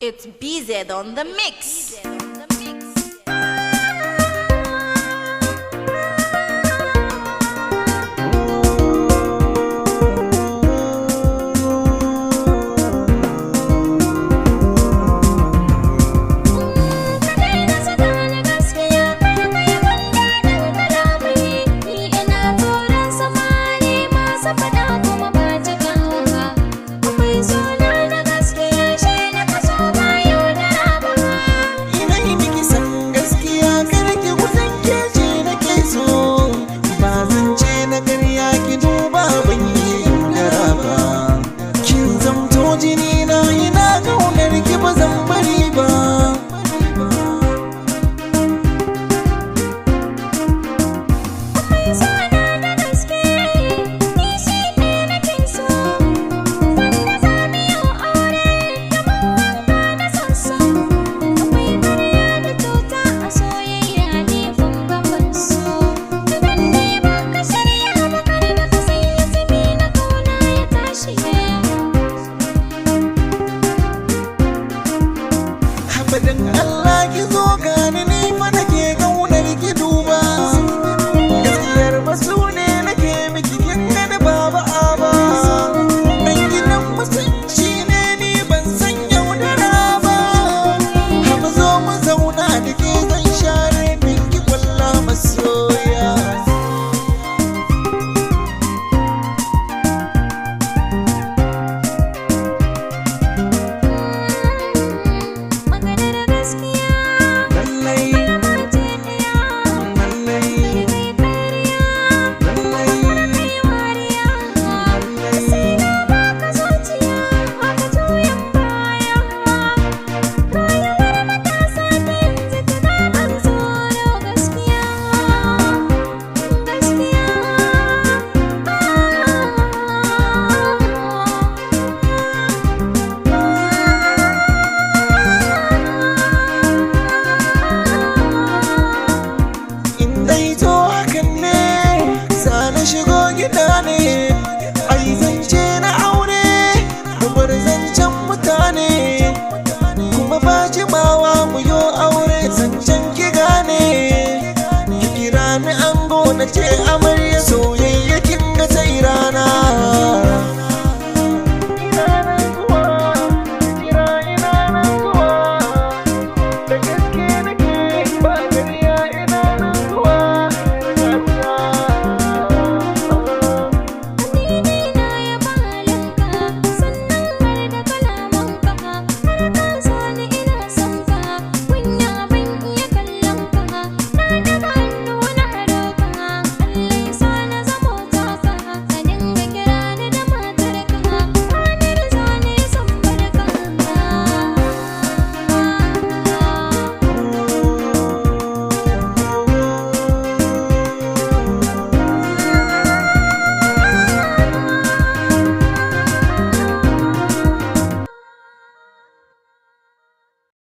It's BZ on the mix. Dan Allah ki zo gani ni fa nake kaunar ki duba gaskiyar basu ne nake miki kin gani baba aba dan gidan mutunci ne ni ban san yaudara ba haba zo mu zauna da ke zan share miki kwalla masoya shigo gida ne ai zance na aure bar zancen mutane kuma ba jimawa mu yo aure zancen ki gane ki kira ni ango na ce